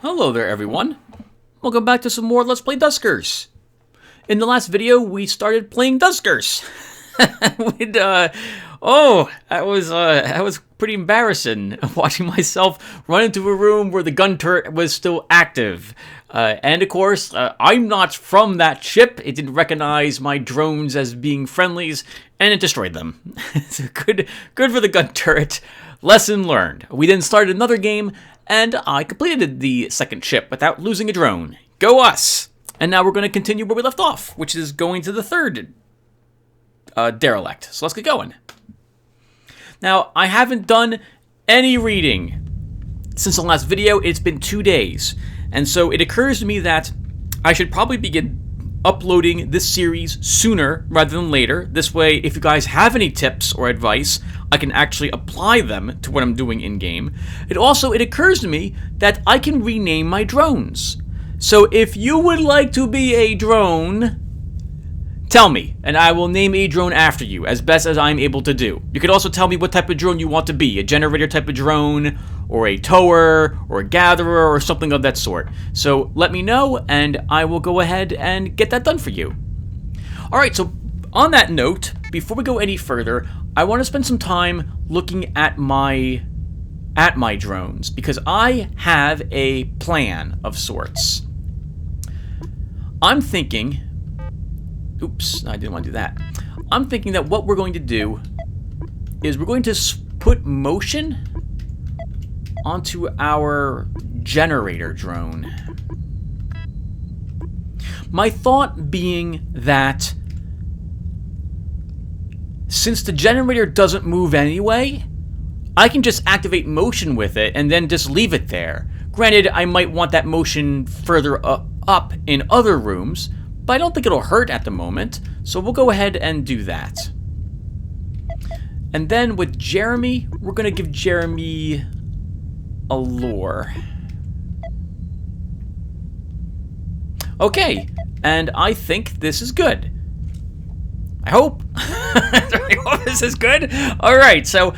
Hello there, everyone. Welcome back to some more Let's Play Duskers. In the last video, we started playing Duskers. That was pretty embarrassing, watching myself run into a room where the gun turret was still active. And of course, I'm not from that ship. It didn't recognize my drones as being friendlies, and it destroyed them. So good for the gun turret. Lesson learned. We then started another game, and I completed the second ship without losing a drone. Go us! And now we're going to continue where we left off, which is going to the third derelict. So let's get going. Now, I haven't done any reading since the last video. It's been 2 days. And so it occurs to me that I should probably begin uploading this series sooner rather than later. This way, if you guys have any tips or advice, I can actually apply them to what I'm doing in-game. It occurs to me that I can rename my drones. So if you would like to be a drone, tell me, and I will name a drone after you, as best as I'm able to do. You could also tell me what type of drone you want to be, a generator type of drone, or a tower, or a gatherer, or something of that sort. So let me know, and I will go ahead and get that done for you. Alright, so on that note, before we go any further, I want to spend some time looking at my drones, because I have a plan of sorts. I'm thinking... Oops, I didn't want to do that. I'm thinking that what we're going to do is we're going to put motion onto our generator drone. My thought being that since the generator doesn't move anyway, I can just activate motion with it and then just leave it there. Granted, I might want that motion further up in other rooms, but I don't think it'll hurt at the moment, so we'll go ahead and do that. And then with Jeremy, we're going to give Jeremy a lure. Okay, and I think this is good. I hope. I hope this is good. Alright, so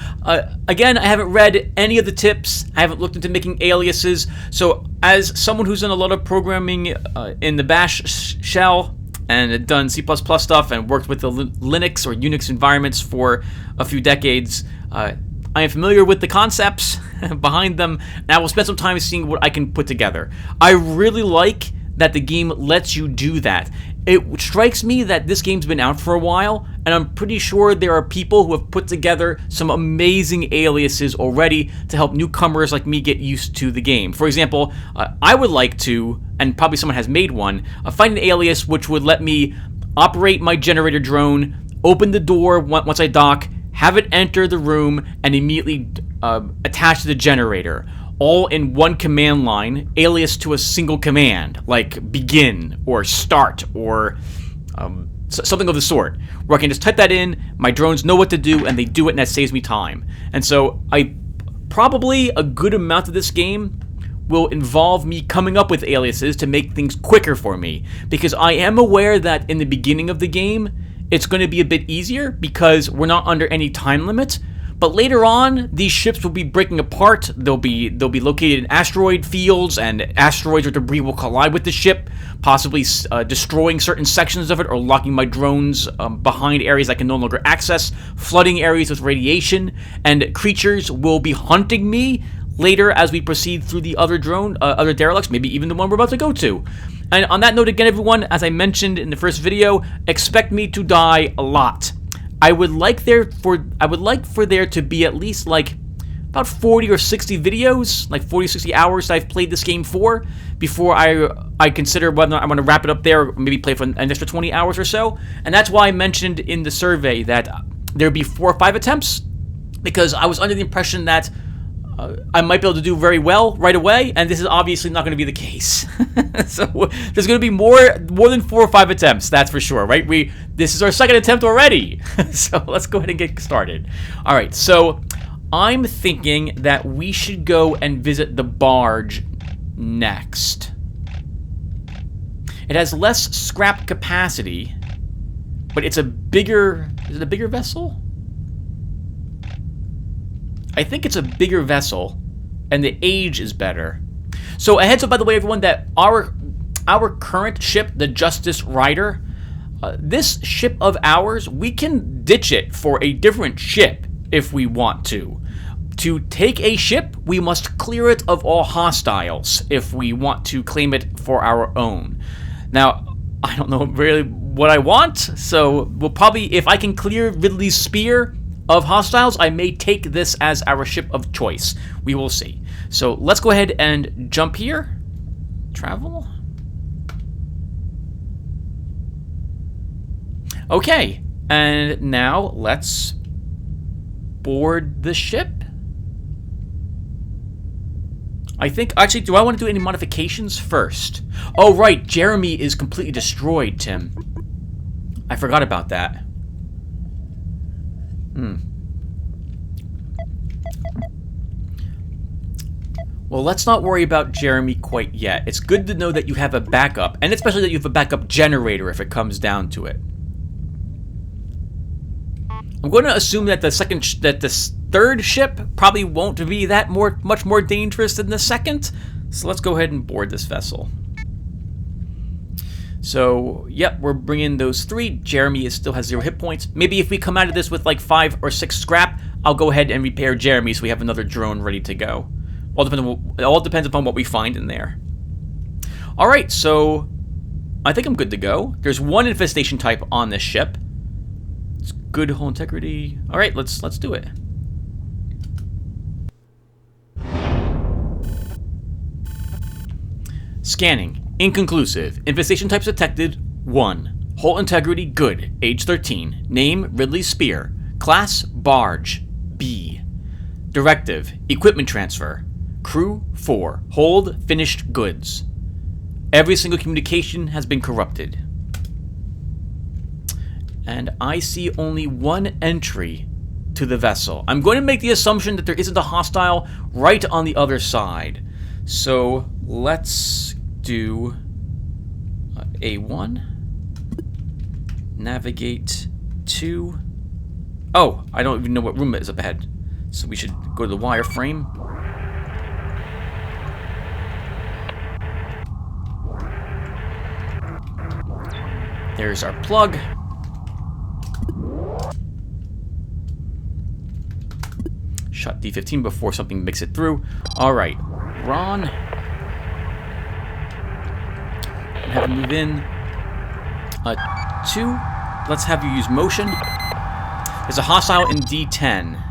again, I haven't read any of the tips. I haven't looked into making aliases. So as someone who's done a lot of programming in the Bash shell and done C++ stuff and worked with the Linux or Unix environments for a few decades, I am familiar with the concepts behind them, and I will spend some time seeing what I can put together. I really like that the game lets you do that. It strikes me that this game's been out for a while, and I'm pretty sure there are people who have put together some amazing aliases already to help newcomers like me get used to the game. For example, I would like to, and probably someone has made one, find an alias which would let me operate my generator drone, open the door once I dock, have it enter the room, and immediately attach to the generator. All in one command line, alias to a single command, like begin, or start, or something of the sort, where I can just type that in, my drones know what to do, and they do it, and that saves me time. And so, probably a good amount of this game will involve me coming up with aliases to make things quicker for me, because I am aware that in the beginning of the game, it's going to be a bit easier, because we're not under any time limit. But later on, these ships will be breaking apart. They'll be located in asteroid fields, and asteroids or debris will collide with the ship, possibly destroying certain sections of it or locking my drones behind areas I can no longer access, flooding areas with radiation, and creatures will be hunting me later as we proceed through the other derelicts, maybe even the one we're about to go to. And on that note, again, everyone, as I mentioned in the first video, expect me to die a lot. I would like for there to be at least like about 40 or 60 videos, like 40 or 60 hours that I've played this game for, before I consider whether I want to wrap it up there, or maybe play for an extra 20 hours or so. And that's why I mentioned in the survey that there'd be 4 or 5 attempts, because I was under the impression that I might be able to do very well right away, and this is obviously not going to be the case. So there's going to be more than 4 or 5 attempts, that's for sure, right? This is our second attempt already. So let's go ahead and get started. All right, so I'm thinking that we should go and visit the barge next. It has less scrap capacity, but it's a bigger... Is it a bigger vessel? I think it's a bigger vessel, and the age is better. So a heads up, by the way, everyone, that our current ship, the Justice Rider, this ship of ours, we can ditch it for a different ship if we want to. To take a ship, we must clear it of all hostiles if we want to claim it for our own. Now, I don't know really what I want, so we'll probably, if I can clear Ridley's Spear of hostiles, I may take this as our ship of choice. We will see. So let's go ahead and jump here. Travel. Okay, and now let's board the ship. I think, actually, do I want to do any modifications first? Oh, right, Jeremy is completely destroyed, Tim. I forgot about that. Well, let's not worry about Jeremy quite yet. It's good to know that you have a backup, and especially that you have a backup generator if it comes down to it. I'm going to assume that the third ship probably won't be that much more dangerous than the second. So let's go ahead and board this vessel. So, yep, we're bringing those 3. Jeremy still has 0 hit points. Maybe if we come out of this with like 5 or 6 scrap, I'll go ahead and repair Jeremy so we have another drone ready to go. It all depends upon what we find in there. All right, so I think I'm good to go. There's 1 infestation type on this ship. It's good hull integrity. All right, let's do it. Scanning. Inconclusive. Infestation types detected. 1. Hull integrity good. Age 13. Name Ridley Spear. Class barge. B. Directive. Equipment transfer. Crew 4. Hold finished goods. Every single communication has been corrupted. And I see only 1 entry to the vessel. I'm going to make the assumption that there isn't a hostile right on the other side. So let's do A1. Navigate to... Oh, I don't even know what room is up ahead. So we should go to the wireframe. There's our plug. Shot D15 before something makes it through. Alright, Ron. Have him move in. 2. Let's have you use motion. There's a hostile in D10.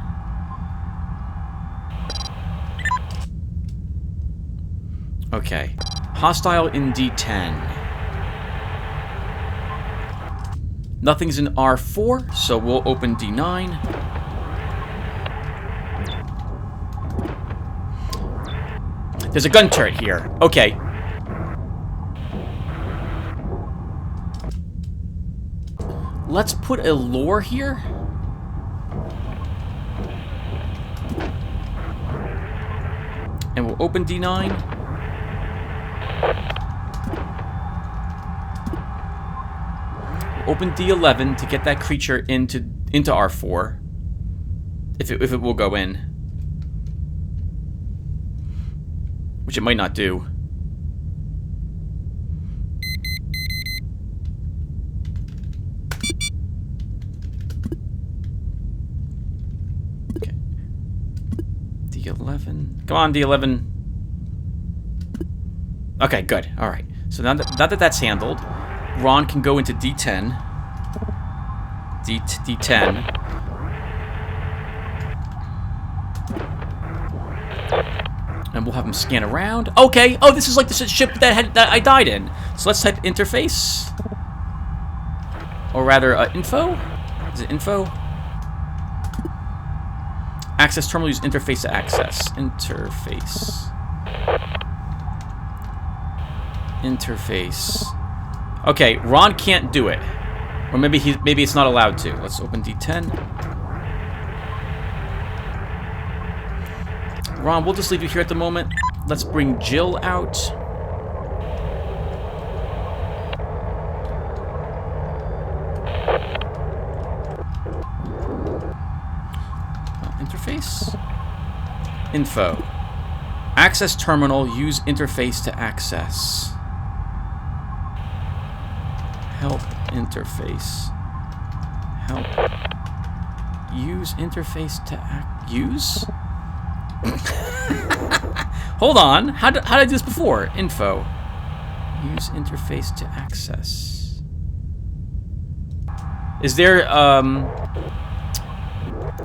Okay. Hostile in D10. Nothing's in R4, so we'll open D9. There's a gun turret here. Okay. Let's put a lure here. And we'll open D9. We'll open D11 to get that creature into R4. If it will go in. Which it might not do. Okay. D11. Come on, D11. Okay, good. Alright. So now that that's handled, Ron can go into D10. D10. And we'll have him scan around. Okay. Oh, this is like the ship that I died in. So let's type interface. Or rather, info? Is it info? Access terminal, use interface to access. Interface. Interface. Okay, Ron can't do it. Or maybe it's not allowed to. Let's open D10. Ron, we'll just leave you here at the moment. Let's bring Jill out. Interface. Info. Access terminal. Use interface to access. Help interface. Help. Use interface to use? Hold on. How did I do this before? Info. Use interface to access. Is there,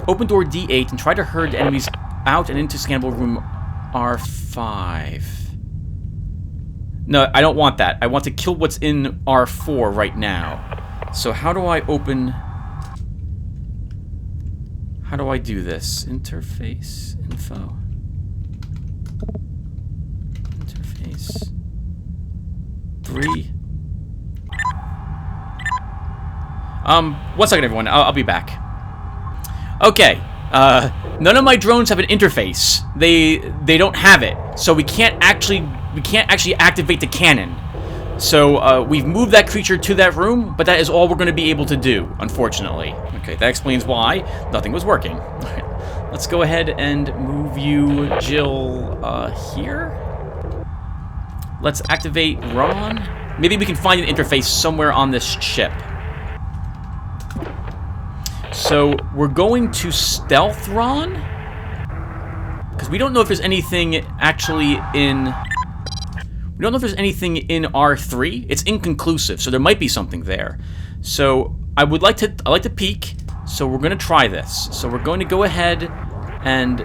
open door D8 and try to herd enemies out and into scannable room R5. No, I don't want that. I want to kill what's in R4 right now. So how do I open... How do I do this? Interface, info. Interface. 3. 1 second, everyone. I'll be back. Okay. None of my drones have an interface. They don't have it, so we can't actually activate the cannon. So we've moved that creature to that room, but that is all we're going to be able to do, unfortunately. Okay, that explains why nothing was working. Let's go ahead and move you, Jill, here. Let's activate Ron. Maybe we can find an interface somewhere on this ship. So we're going to stealth Ron, because we don't know if there's anything actually in... We don't know if there's anything in R3. It's inconclusive, so there might be something there. So I like to peek, so we're going to try this. So we're going to go ahead and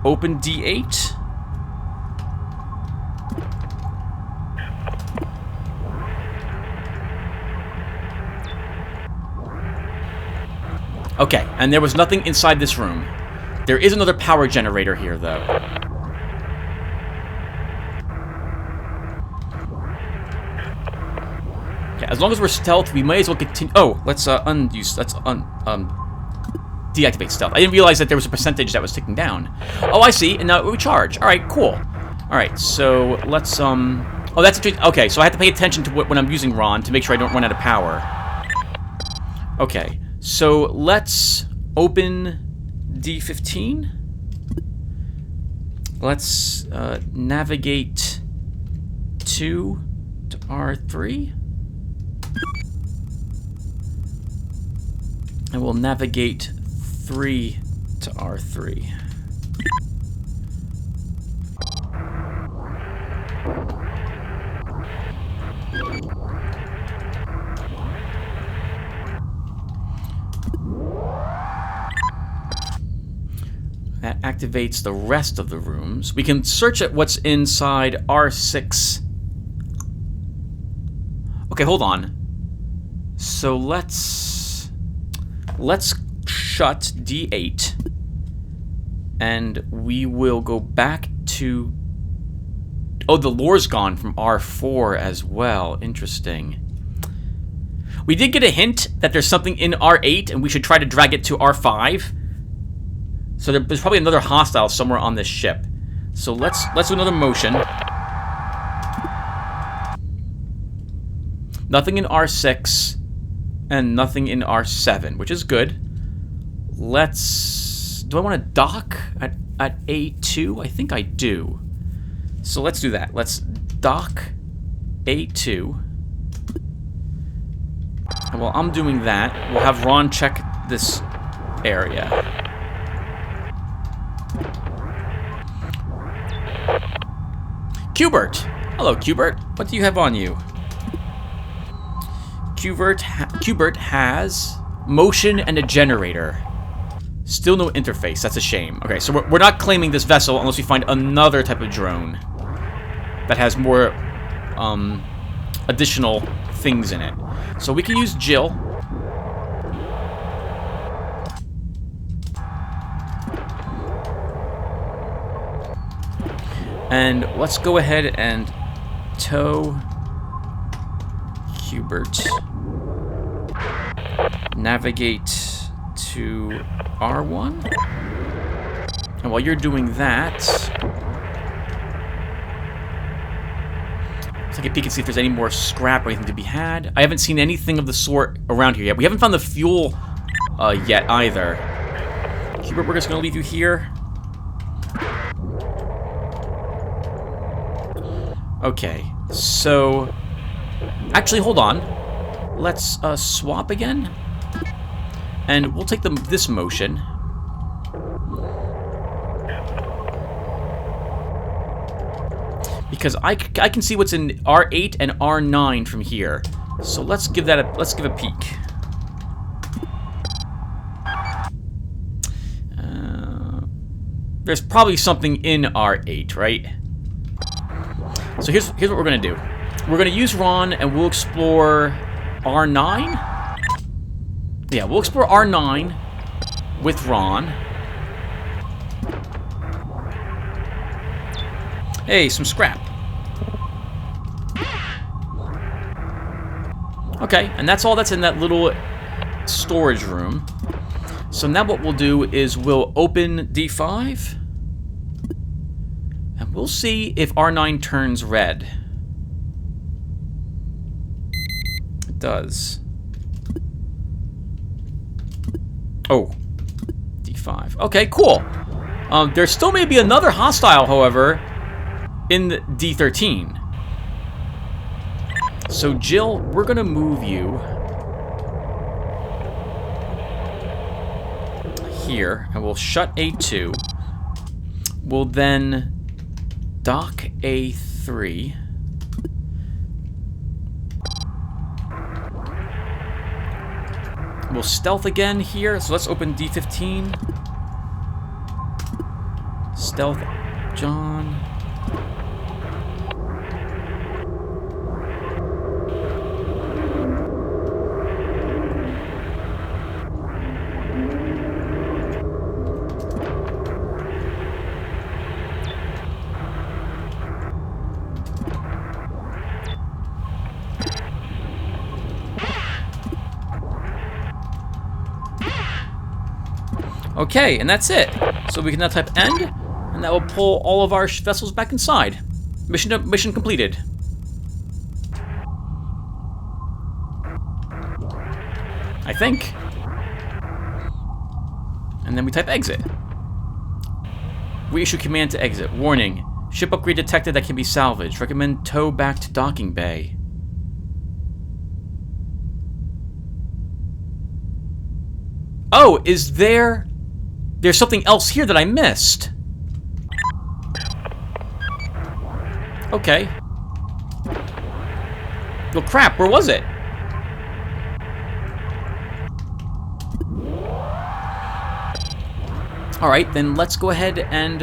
open D8. Okay, and there was nothing inside this room. There is another power generator here, though. Okay, as long as we're stealth, we may as well continue. Oh, let's deactivate stealth. I didn't realize that there was a percentage that was ticking down. Oh, I see, and now we charge. All right, cool. All right, so let's Oh, that's interesting. Okay, so I have to pay attention to when I'm using Ron to make sure I don't run out of power. Okay. So let's open D15. Let's navigate 2 to R3. And we'll navigate 3 to R3. That activates the rest of the rooms. We can search at what's inside R6. Okay, hold on. So let's shut D8. And we will go back to... Oh, the lore's gone from R4 as well. Interesting. We did get a hint that there's something in R8, and we should try to drag it to R5. So there's probably another hostile somewhere on this ship. So let's do another motion. Nothing in R6 and nothing in R7, which is good. Do I want to dock at A2? I think I do. So let's do that. Let's dock A2. And while I'm doing that, we'll have Ron check this area. Qbert! Hello, Qbert. What do you have on you? Qbert has motion and a generator. Still no interface. That's a shame. Okay, so we're not claiming this vessel unless we find another type of drone that has more additional things in it. So we can use Jill. And let's go ahead and tow Qbert. Navigate to R1. And while you're doing that, let's take a peek and see if there's any more scrap or anything to be had. I haven't seen anything of the sort around here yet. We haven't found the fuel yet either. Qbert, we're just going to leave you here. Okay, so... Actually, hold on. Let's swap again. And we'll take this motion. Because I can see what's in R8 and R9 from here. So let's give a peek. There's probably something in R8, right? So here's what we're gonna do. We're gonna use Ron and we'll explore R9. Yeah, we'll explore R9 with Ron. Hey, some scrap. Okay, and that's all that's in that little storage room. So now what we'll do is we'll open D5. And we'll see if R9 turns red. It does. Oh. D5. Okay, cool. There still may be another hostile, however, in the D13. So, Jill, we're going to move you here, and we'll shut A2. We'll then dock A3. We'll stealth again here, so let's open D15. Stealth John. Okay, and that's it. So we can now type end, and that will pull all of our vessels back inside. Mission completed. I think. And then we type exit. We issue command to exit. Warning. Ship upgrade detected that can be salvaged. Recommend tow back to docking bay. Oh, there's something else here that I missed. Okay. Well, crap, where was it? Alright, then let's go ahead and...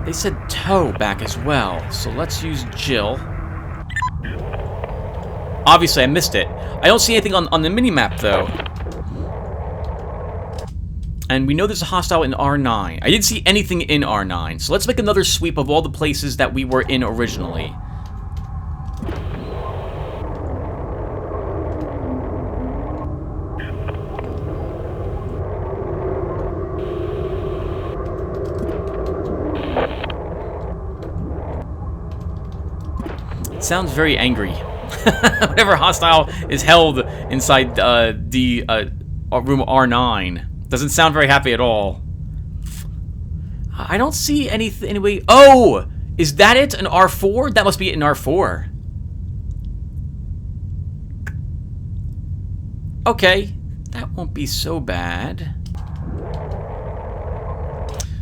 they said tow back as well, so let's use Jill. Obviously, I missed it. I don't see anything on the mini-map, though. And we know there's a hostile in R9. I didn't see anything in R9, so let's make another sweep of all the places that we were in originally. It sounds very angry. Whatever hostile is held inside the room R9. Doesn't sound very happy at all. I don't see anything anyway. Oh! Is that it? An R4? That must be an R4. Okay. That won't be so bad.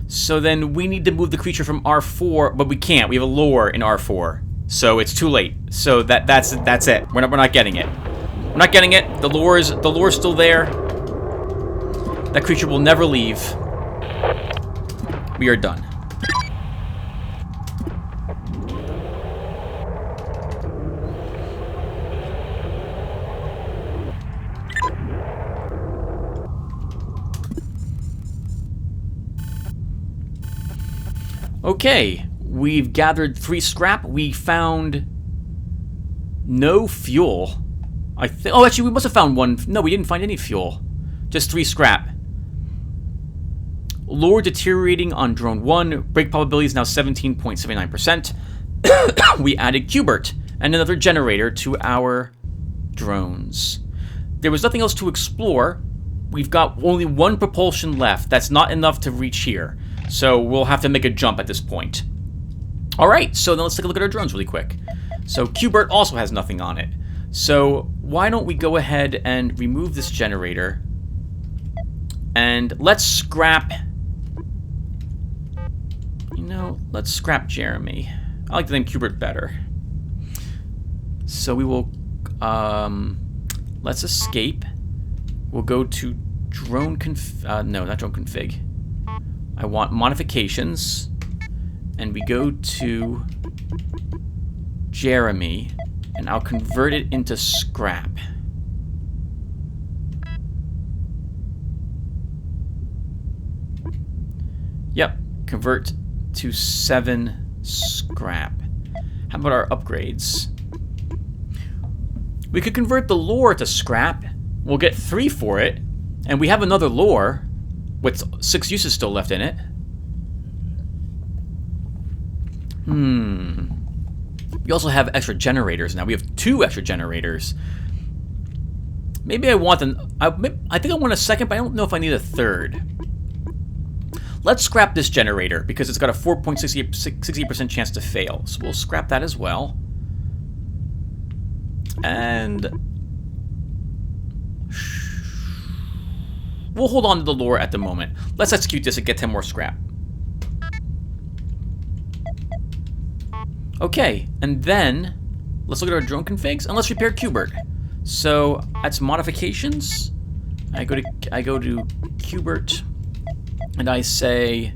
So then we need to move the creature from R4, but we can't. We have a lure in R4. So it's too late. So that's it. We're not getting it. We're not getting it. The lure's still there. That creature will never leave. We are done. Okay, we've gathered 3 scrap. We found no fuel. Oh, actually, we must have found 1. No, we didn't find any fuel. Just 3 scrap. Lure deteriorating on drone 1. Break probability is now 17.79%. We added Qbert and another generator to our drones. There was nothing else to explore. We've got only 1 propulsion left. That's not enough to reach here. So we'll have to make a jump at this point. Alright, so then let's take a look at our drones really quick. So Qbert also has nothing on it. So why don't we go ahead and remove this generator, and let's scrap... You know, let's scrap Jeremy. I like the name Qbert better. So we will... let's escape. We'll go to drone no, not drone config. I want modifications. And we go to Jeremy, and I'll convert it into scrap. Yep, convert to 7 scrap. How about our upgrades? We could convert the lore to scrap. We'll get 3 for it, and we have another lore with 6 uses still left in it. We also have extra generators now. We have 2 extra generators. Maybe I want I think I want a second, but I don't know if I need a third. Let's scrap this generator because it's got a 4.60% chance to fail. So we'll scrap that as well. And we'll hold on to the lore at the moment. Let's execute this and get 10 more scrap. Okay, and then let's look at our drone configs and let's repair Qbert. So that's modifications. I go to Qbert and I say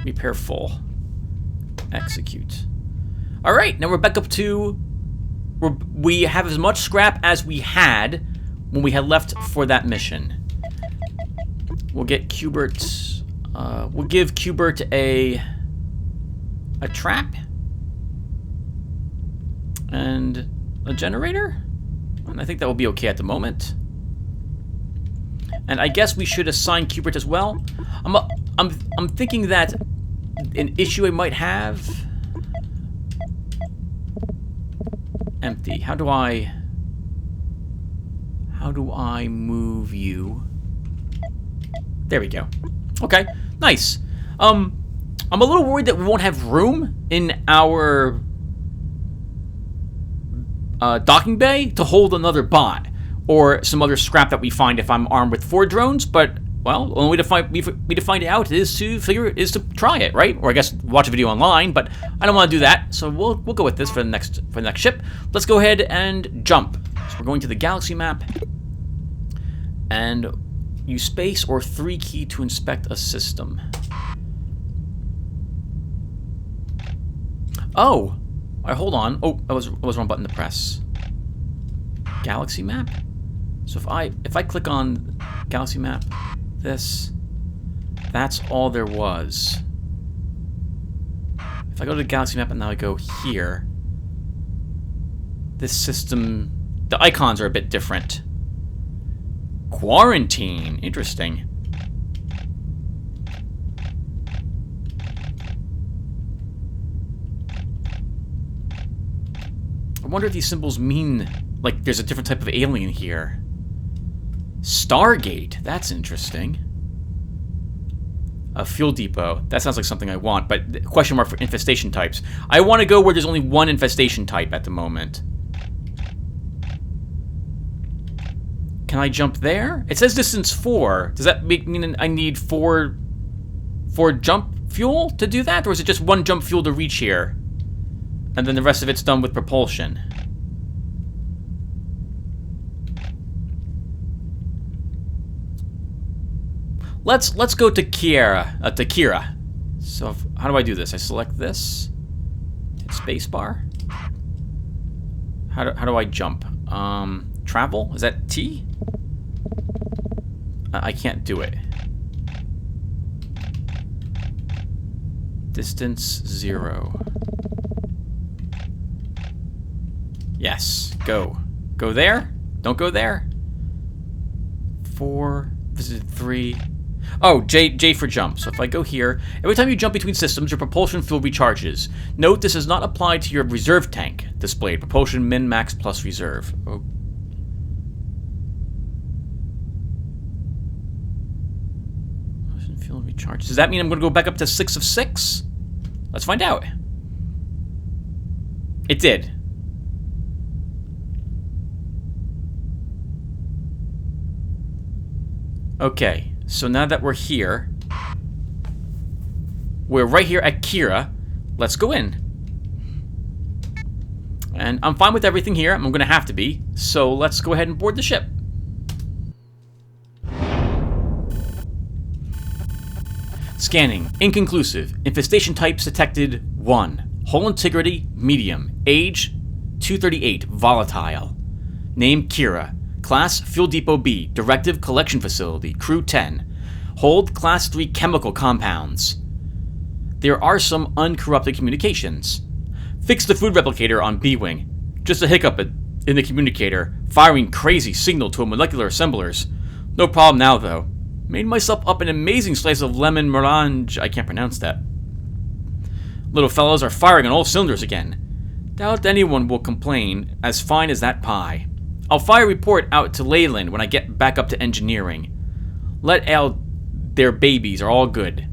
repair full. Execute. All right, now we're back up to we have as much scrap as we had when we had left for that mission. We'll get Qbert. We'll give Qbert a trap. And a generator? And I think that will be okay at the moment. And I guess we should assign Qbert as well. I'm thinking that an issue I might have... Empty. How do I move you? There we go. Okay, nice. I'm a little worried that we won't have room in our docking bay to hold another bot or some other scrap that we find if I'm armed with 4 drones, but well, the only way to find out is to try it, right? Or I guess watch a video online, but I don't want to do that, so we'll go with this for the next ship. Let's go ahead and jump. So we're going to the galaxy map and use space or 3 key to inspect a system. Oh. Alright, hold on. Oh, that was wrong button to press. Galaxy map? So if I click on galaxy map, that's all there was. If I go to the galaxy map and now I go here, this system, the icons are a bit different. Quarantine, interesting. I wonder if these symbols mean, like, there's a different type of alien here. Stargate, that's interesting. A fuel depot, that sounds like something I want, but question mark for infestation types. I want to go where there's only 1 infestation type at the moment. Can I jump there? It says distance 4. Does that mean I need 4 jump fuel to do that? Or is it just 1 jump fuel to reach here? And then the rest of it's done with propulsion. Let's go to Kira. So how do I do this? I select this. Hit spacebar. How do I jump? Travel? Is that T? I can't do it. Distance 0. Yes. Go. Go there. Don't go there. 4. Visited 3. Oh, J for jump. So if I go here, every time you jump between systems, your propulsion fuel recharges. Note this does not apply to your reserve tank displayed. Propulsion min, max, plus reserve. Oh. Propulsion fuel recharges. Does that mean I'm going to go back up to 6 of 6? Let's find out. It did. Okay, so now that we're here, we're right here at Kira. Let's go in. And I'm fine with everything here. I'm going to have to be. So let's go ahead and board the ship. Scanning. Inconclusive. Infestation types detected 1. Hull integrity, medium. Age, 238. Volatile. Name, Kira. Class, Fuel Depot B. Directive Collection Facility. Crew 10. Hold, Class 3 chemical compounds. There are some uncorrupted communications. Fix the food replicator on B-Wing. Just a hiccup in the communicator, firing crazy signal to a molecular assemblers. No problem now, though. Made myself up an amazing slice of lemon melange. I can't pronounce that. Little fellows are firing on all cylinders again. Doubt anyone will complain, as fine as that pie. I'll fire a report out to Leyland when I get back up to engineering. Let out their babies are all good.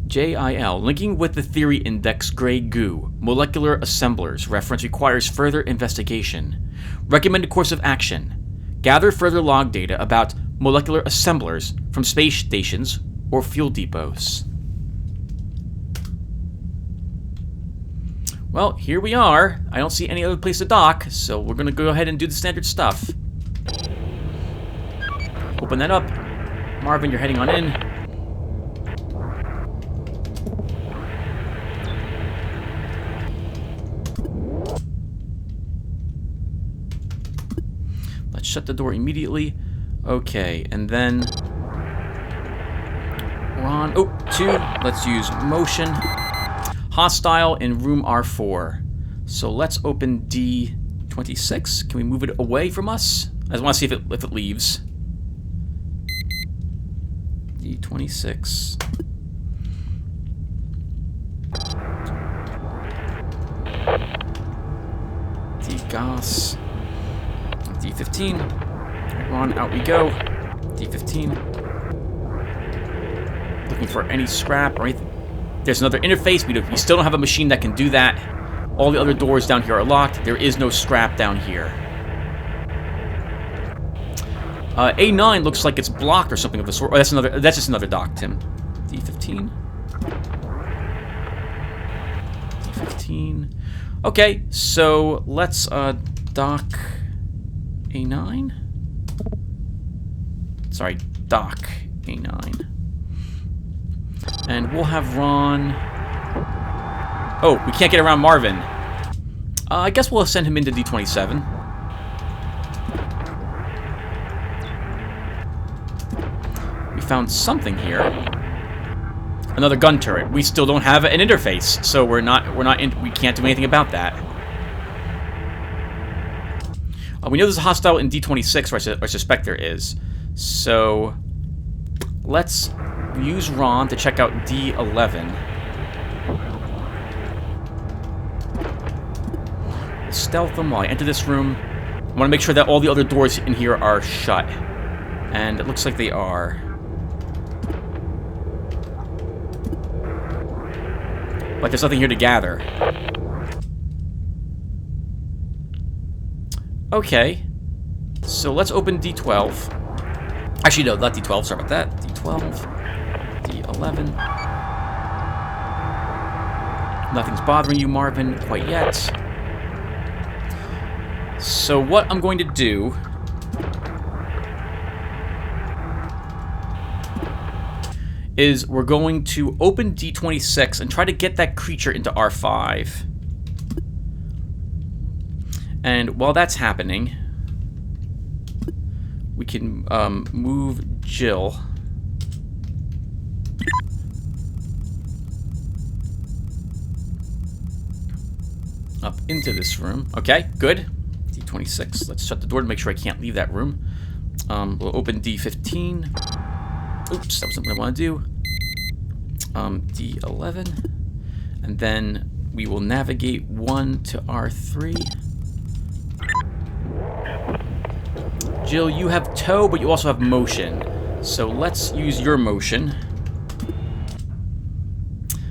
JIL, linking with the theory index Grey Goo, molecular assemblers, reference requires further investigation. Recommended course of action. Gather further log data about molecular assemblers from space stations or fuel depots. Well, here we are. I don't see any other place to dock, so we're going to go ahead and do the standard stuff. Open that up. Marvin, you're heading on in. Let's shut the door immediately. Okay, and then we're on 2. Let's use motion. Hostile in room R4. So let's open D26. Can we move it away from us? I just want to see if it leaves. D26. D-Gas. D15. Right, Ron, out we go. D15. Looking for any scrap or anything. There's another interface. We still don't have a machine that can do that. All the other doors down here are locked. There is no scrap down here. A9 looks like it's blocked or something of the sort. Oh, that's just another dock, Tim. D15. D15. Okay, so let's dock A9. Sorry, dock A9. And we'll have Ron... Oh, we can't get around Marvin. I guess we'll send him into D27. We found something here. Another gun turret. We still don't have an interface, so we can't do anything about that. We know there's a hostile in D26, or I suspect there is. So let's use Ron to check out D11. Stealth them while I enter this room. I want to make sure that all the other doors in here are shut. And it looks like they are. But there's nothing here to gather. Okay. So let's open D12. Actually, no, not D12. Sorry about that. D12. D11. Nothing's bothering you, Marvin, quite yet. So what I'm going to do is we're going to open D26 and try to get that creature into R5. And while that's happening, we can move Jill up into this room. Okay, good. D26. Let's shut the door to make sure I can't leave that room. We'll open D15. Oops, that wasn't what I want to do. D11. And then we will navigate 1 to R3. Jill, you have tow, but you also have motion. So let's use your motion.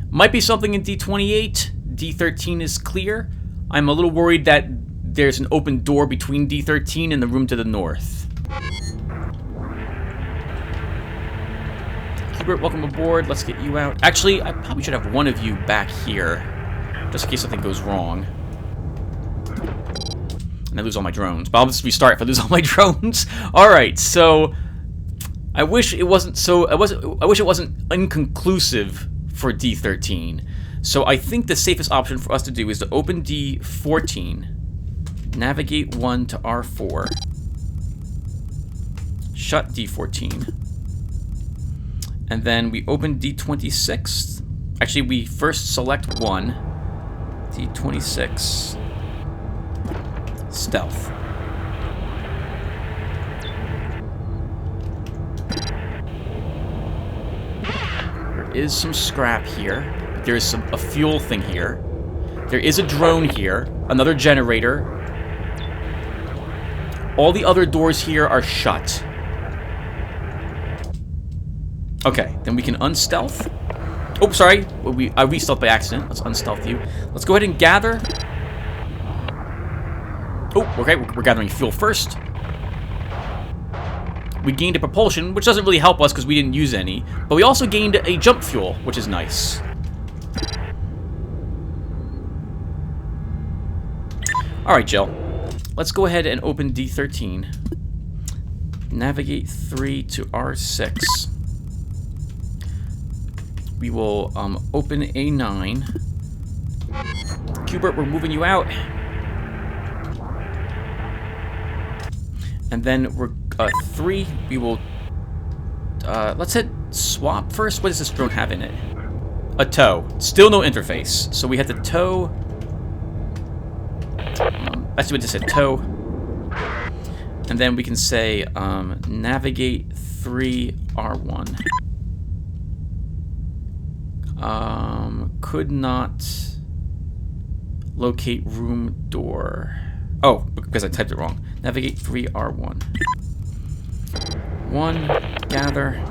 Might be something in D28. D13 is clear. I'm a little worried that there's an open door between D13 and the room to the north. Hubert, welcome aboard. Let's get you out. Actually, I probably should have one of you back here, just in case something goes wrong. And I lose all my drones. But I'll just restart if I lose all my drones. Alright, so I wish it wasn't so I wish it wasn't inconclusive for D13. So I think the safest option for us to do is to open D14, navigate 1 to R4, shut D14, and then we open D26. Actually, we first select 1, D26, stealth. There is some scrap here. There's a fuel thing here. There is a drone here. Another generator. All the other doors here are shut. Okay, then we can unstealth. Oh, sorry. I re-stealthed by accident. Let's unstealth you. Let's go ahead and gather. Oh, okay, we're gathering fuel first. We gained a propulsion, which doesn't really help us because we didn't use any. But we also gained a jump fuel, which is nice. Alright, Jill. Let's go ahead and open D13. Navigate 3 to R6. We will open A9. Hubert, we're moving you out. And then we're 3. We will let's hit swap first. What does this drone have in it? A tow. Still no interface. So we have to tow. Actually, we just said tow. And then we can say navigate 3 R1. Could not locate room door. Oh, because I typed it wrong. Navigate 3 R1. 1, gather.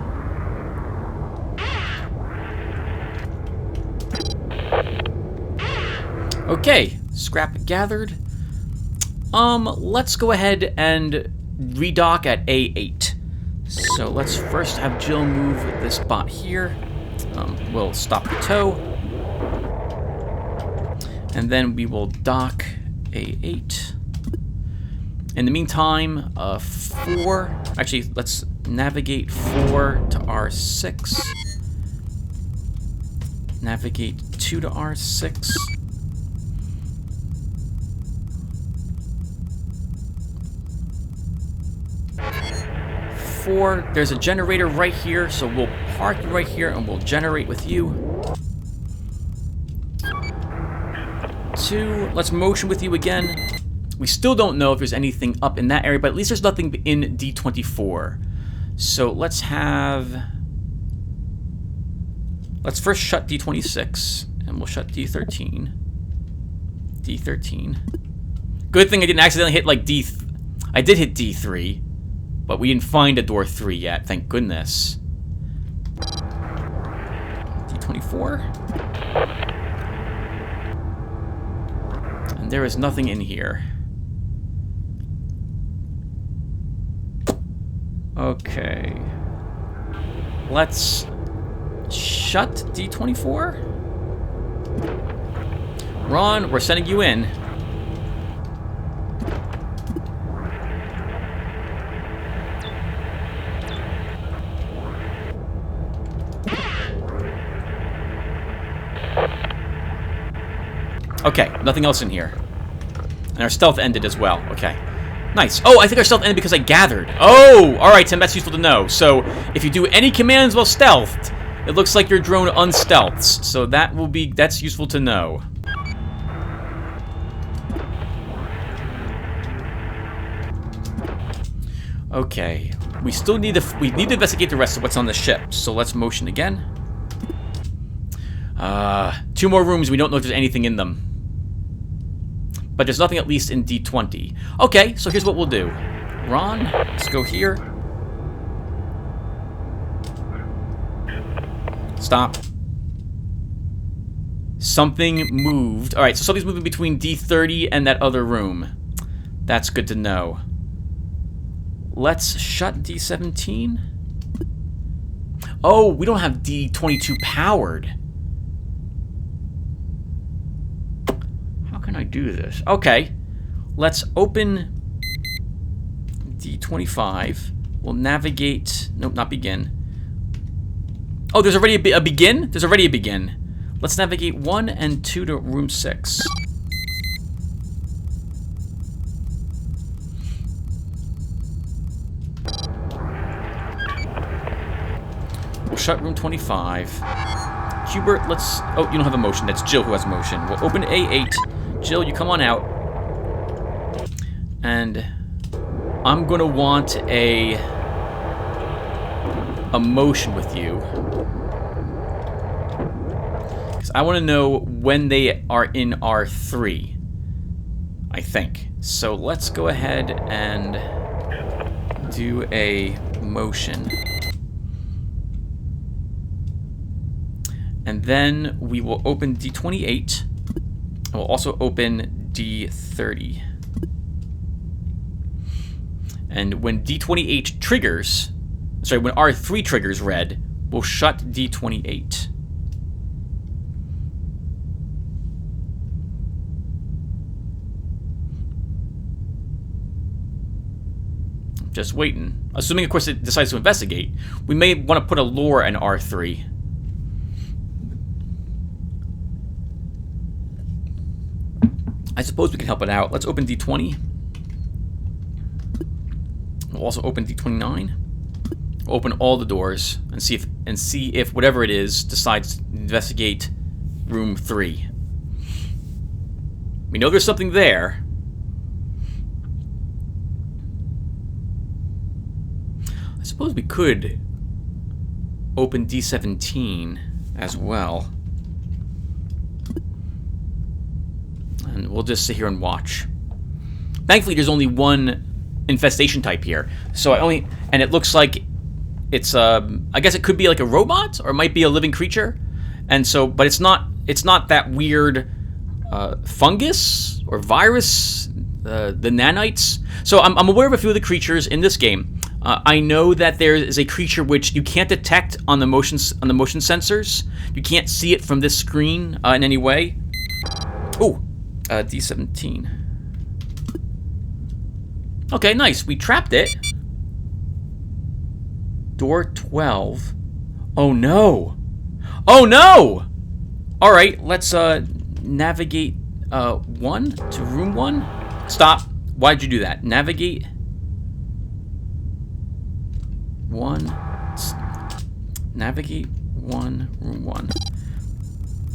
Okay, scrap gathered. Let's go ahead and redock at A8. So let's first have Jill move this bot here. We'll stop the tow. And then we will dock A8. In the meantime, 4... Actually, let's navigate 4 to R6. Navigate 2 to R6. There's a generator right here, so we'll park you right here and we'll generate with you. 2, let's motion with you again. We still don't know if there's anything up in that area, but at least there's nothing in D24. So let's first shut D26, and we'll shut D13. D13. Good thing I didn't accidentally hit like I did hit D3. But we didn't find a door 3 yet, thank goodness. D24. And there is nothing in here. Okay. Let's shut D24. Ron, we're sending you in. Okay, nothing else in here. And our stealth ended as well. Okay. Nice. Oh, I think our stealth ended because I gathered. Oh! Alright, Tim, that's useful to know. So, if you do any commands while stealthed, it looks like your drone unstealths. So that's useful to know. Okay. We need to investigate the rest of what's on the ship. So let's motion again. 2 more rooms, we don't know if there's anything in them. But there's nothing at least in D20. Okay, so here's what we'll do. Ron, let's go here. Stop. Something moved. Alright, so something's moving between D30 and that other room. That's good to know. Let's shut D17. Oh, we don't have D22 powered. How can I do this? Okay. Let's open D25. We'll navigate... Nope, not begin. Oh, there's already a begin? There's already a begin. Let's navigate 1 and 2 to room 6. We'll shut room 25. Hubert, let's... Oh, you don't have a motion. That's Jill who has motion. We'll open A8. Jill, you come on out. And I'm going to want a motion with you. Because I want to know when they are in R3. I think. So let's go ahead and do a motion. And then we will open D28. And we'll also open D30. And when D28 triggers, sorry, when R3 triggers red, we'll shut D28. Just waiting. Assuming, of course, it decides to investigate. We may want to put a lure in R3. I suppose we can help it out. Let's open D20. We'll also open D29. We'll open all the doors and see if whatever it is decides to investigate room 3. We know there's something there. I suppose we could open D17 as well. And we'll just sit here and watch. Thankfully, there's only one infestation type here. So and it looks like it's I guess it could be like a robot, or it might be a living creature. And so, but it's not that weird fungus or virus, the nanites. So I'm aware of a few of the creatures in this game. I know that there is a creature which you can't detect on the motion sensors. You can't see it from this screen in any way. Oh, D17. Okay, nice. We trapped it. Door 12. Oh no! Oh no! All right, let's navigate 1 to room 1. Stop. Why'd you do that? Navigate 1. Navigate 1, room 1.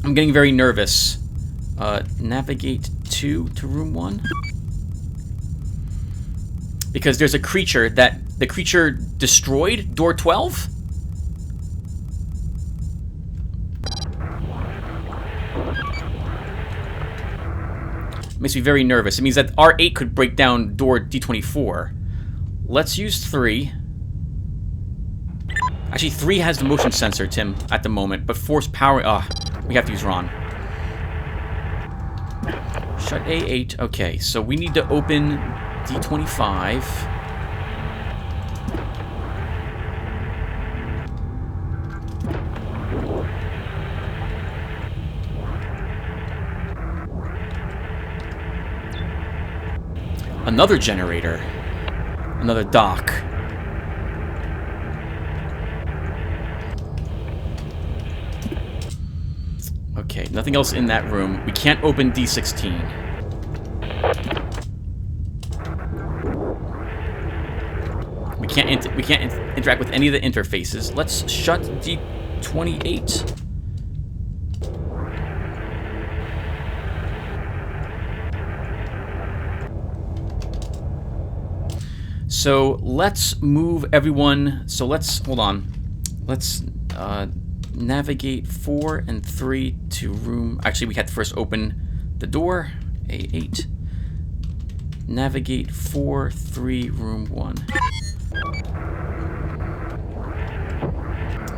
I'm getting very nervous. Navigate 2 to room 1. Because there's a creature that the creature destroyed door 12. Makes me very nervous. It means that R8 could break down door D24. Let's use 3. Actually, 3 has the motion sensor, Tim, at the moment, but force power... we have to use Ron. Shut A8. Okay, so we need to open D25. Another generator. Another dock. Okay, nothing else in that room. We can't open D16. We can't interact with any of the interfaces. Let's shut D28. So let's move everyone. So let's hold on. Let's navigate 4 and 3 to room. Actually, we had to first open the door. A8. Navigate 4, 3, room 1.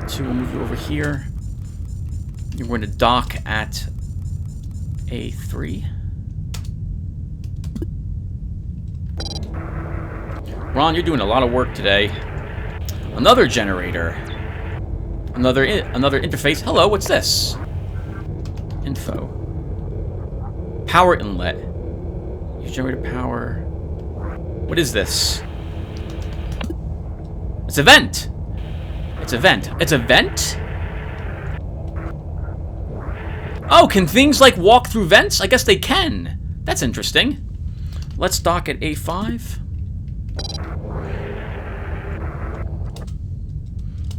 2, we'll move you over here. You're going to dock at A3. Ron, you're doing a lot of work today. Another generator. Another interface. Hello, what's this? Info. Power inlet. Use generator power. What is this? It's a vent. It's a vent. It's a vent? Oh, can things like walk through vents? I guess they can. That's interesting. Let's dock at A5.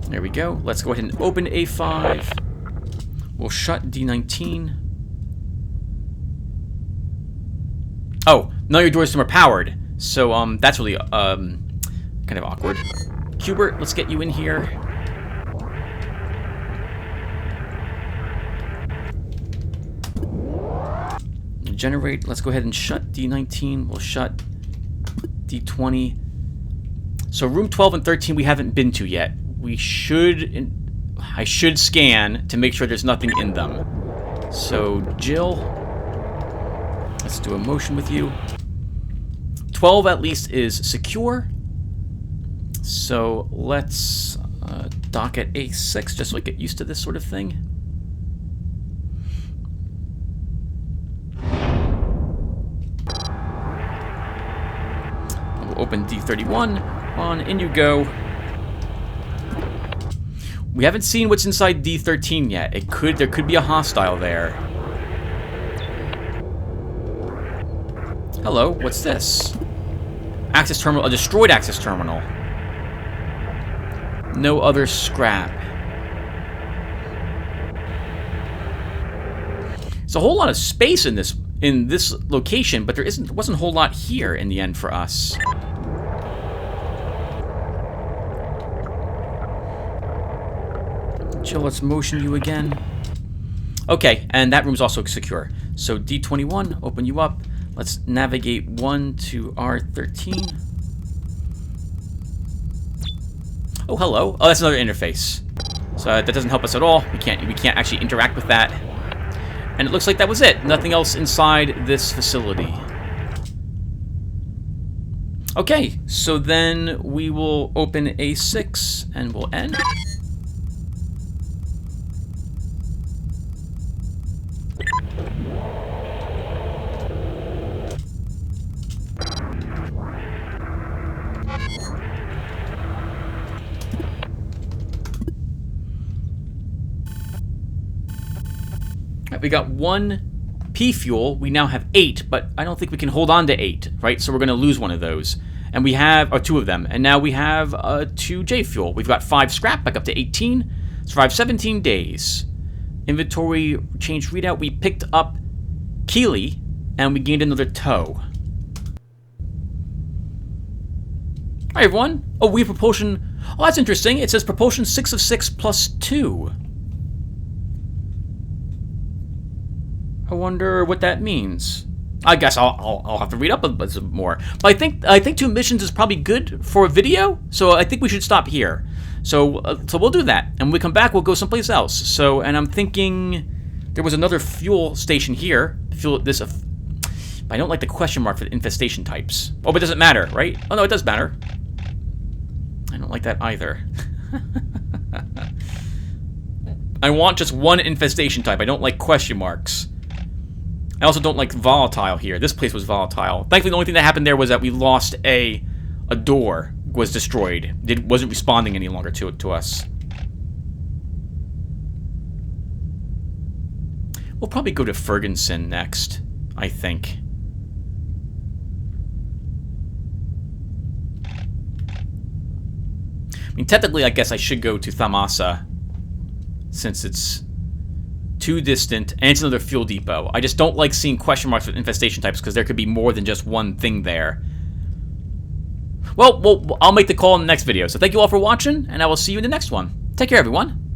There we go. Let's go ahead and open A5. We'll shut D19. Oh, none of your doors are powered. So, that's really, kind of awkward. Hubert, let's get you in here. Generate, let's go ahead and shut D19. We'll shut D20. So room 12 and 13 we haven't been to yet. I should scan to make sure there's nothing in them. So, Jill, let's do a motion with you. 12 at least is secure. So let's dock at A6 just so I get used to this sort of thing. We'll open D31. On, in you go. We haven't seen what's inside D13 yet. There could be a hostile there. Hello, what's this? Access terminal, a destroyed access terminal. No other scrap. There's a whole lot of space in this location, but there wasn't a whole lot here in the end for us. Jill, let's motion you again. Okay, and that room's also secure. So D21, open you up. Let's navigate 1 to R13. Oh, hello. Oh, that's another interface. So that doesn't help us at all. We can't actually interact with that. And it looks like that was it. Nothing else inside this facility. Okay, so then we will open A6 and we'll end. We got 1 P fuel. We now have 8, but I don't think we can hold on to 8, right? So we're going to lose one of those. And we have, or 2 of them. And now we have 2 J fuel. We've got 5 scrap, back up to 18. Survived 17 days. Inventory change readout. We picked up Keely, and we gained another tow. Hi, everyone. Oh, we have propulsion. Oh, that's interesting. It says propulsion 6 of 6 plus 2. I wonder what that means. I guess I'll have to read up a bit more. But I think 2 missions is probably good for a video, so I think we should stop here. So we'll do that, and when we come back, we'll go someplace else. So, and I'm thinking there was another fuel station here. But I don't like the question mark for the infestation types. Oh, but it doesn't matter, right? Oh no, it does matter. I don't like that either. I want just 1 infestation type. I don't like question marks. I also don't like volatile here. This place was volatile. Thankfully, the only thing that happened there was that we lost a door was destroyed. It wasn't responding any longer to us. We'll probably go to Ferguson next, I think. I mean, technically, I guess I should go to Thamasa, since it's too distant, and it's another fuel depot. I just don't like seeing question marks with infestation types because there could be more than just one thing there. Well, I'll make the call in the next video. So thank you all for watching, and I will see you in the next one. Take care, everyone.